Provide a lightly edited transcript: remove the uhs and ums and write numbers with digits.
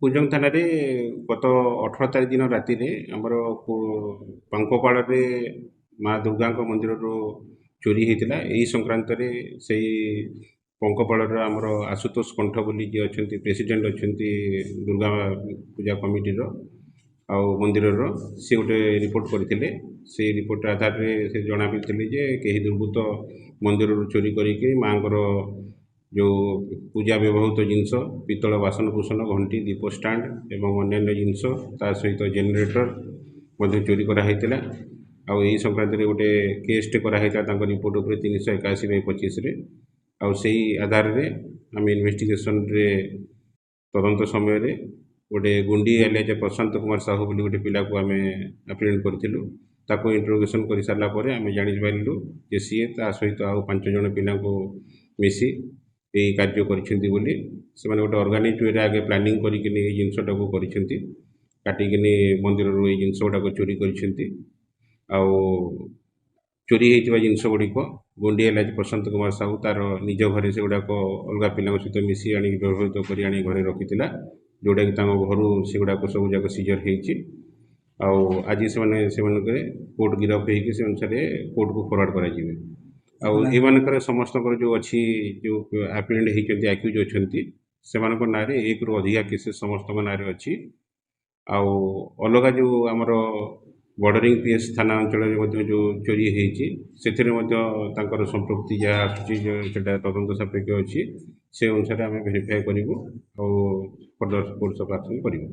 କୁଜଙ୍ଗ ଥାନାରେ ଗତ 18 ତାରିଖ ଦିନ ରାତିରେ ଆମର ପଙ୍କପାଳରେ ମା ଦୁର୍ଗାଙ୍କ ମନ୍ଦିରରୁ ଚୋରି ହେଇଥିଲା। ଏହି ସଂକ୍ରାନ୍ତରେ ସେଇ ପଙ୍କପାଳର ଆମର ଆଶୁତୋଷ କଣ୍ଠ ବୋଲି ଯିଏ ଅଛନ୍ତି ପ୍ରେସିଡେଣ୍ଟ ଅଛନ୍ତି ଦୁର୍ଗା ପୂଜା କମିଟିର ଆଉ ମନ୍ଦିରର, ସେ ଗୋଟେ ରିପୋର୍ଟ କରିଥିଲେ। ସେଇ ରିପୋର୍ଟ ଆଧାରରେ ସେ ଜଣାଇଥିଲେ ଯେ କେହି ଦୁର୍ବୃତ୍ତ ମନ୍ଦିରରୁ ଚୋରି କରିକି ମାଙ୍କର ଯେଉଁ ପୂଜା ବ୍ୟବହୃତ ଜିନିଷ ପିତ୍ତଳ ବାସନକୁସନ ଘଣ୍ଟି ଦୀପ ଷ୍ଟାଣ୍ଡ ଏବଂ ଅନ୍ୟାନ୍ୟ ଜିନିଷ ତା ସହିତ ଜେନେରେଟର ମଧ୍ୟ ଚୋରି କରାହୋଇଥିଲା। ଆଉ ଏହି ସଂକ୍ରାନ୍ତରେ ଗୋଟେ କେସ୍ଟେ କରାହୋଇଥିଲା ତାଙ୍କ ରିପୋର୍ଟ ଉପରେ 381/25ରେ। ଆଉ ସେଇ ଆଧାରରେ ଆମେ ଇନଭେଷ୍ଟିଗେସନରେ ତଦନ୍ତ ସମୟରେ ଗୋଟେ ଗୁଣ୍ଡି ଏଲିଆଜ ପ୍ରଶାନ୍ତ କୁମାର ସାହୁ ବୋଲି ଗୋଟେ ପିଲାକୁ ଆମେ ଆପ୍ରିହେଣ୍ଡ କରିଥିଲୁ। ତାକୁ ଇଣ୍ଟରୋଗେସନ୍ କରିସାରିଲା ପରେ ଆମେ ଜାଣିପାରିଲୁ ଯେ ସିଏ ତା ସହିତ ଆଉ 5 ଜଣ ପିଲାଙ୍କୁ ମିଶି ଏହି କାର୍ଯ୍ୟ କରିଛନ୍ତି ବୋଲି। ସେମାନେ ଗୋଟେ ଅର୍ଗାନିକ୍ ୱେରେ ଆଗେ ପ୍ଲାନିଂ କରିକିନି ଏଇ ଜିନିଷଟାକୁ କରିଛନ୍ତି, କାଟିକିନି ମନ୍ଦିରରୁ ଏଇ ଜିନିଷ ଗୁଡ଼ାକ ଚୋରି କରିଛନ୍ତି। ଆଉ ଚୋରି ହେଇଥିବା ଜିନିଷ ଗୁଡ଼ିକ ଗୁଣ୍ଡି ଏଲିଆଜ ପ୍ରଶାନ୍ତ କୁମାର ସାହୁ ତାର ନିଜ ଘରେ ସେଗୁଡ଼ାକ ଅଲଗା ପିଲାଙ୍କ ସହିତ ମିଶି ଆଣିକି ବ୍ୟବହୃତ କରି ଆଣି ଘରେ ରଖିଥିଲା, ଯେଉଁଟାକି ତାଙ୍କ ଘରୁ ସେଗୁଡ଼ାକ ସବୁ ଯାକ ସିଜର ହେଇଛି। ଆଉ ଆଜି ସେମାନଙ୍କରେ କୋର୍ଟ ଗିରଫ ହେଇକି ସେ ଅନୁସାରେ କୋର୍ଟକୁ ଫରୱାର୍ଡ଼ କରାଯିବେ। ଆଉ ଏମାନଙ୍କର ସମସ୍ତଙ୍କର ଯେଉଁ ଅଛି ଯେଉଁ ଆପ୍ରିହେଣ୍ଡ ହେଇଛନ୍ତି ଆକ୍ୟୁଜ ଅଛନ୍ତି ସେମାନଙ୍କ ନାଁରେ 1ରୁ ଅଧିକା କେସେସ୍ ସମସ୍ତଙ୍କ ନାଁରେ ଅଛି। ଆଉ ଅଲଗା ଯେଉଁ ଆମର ବର୍ଡ଼ରିଂ ପିଏସ୍ ଥାନା ଅଞ୍ଚଳରେ ମଧ୍ୟ ଯେଉଁ ଚୋରି ହେଇଛି ସେଥିରେ ମଧ୍ୟ ତାଙ୍କର ସମ୍ପୃକ୍ତି ଯାହା ଆସୁଛି ସେଇଟା ତଦନ୍ତ ସାପେକ୍ଷ ଅଛି। ସେ ଅନୁସାରେ ଆମେ ଭେରିଫାଏ କରିବୁ ଆଉ ଫର୍ଦର କୋର୍ସ ଅଫ୍ ଆକ୍ସନ୍ କରିବୁ।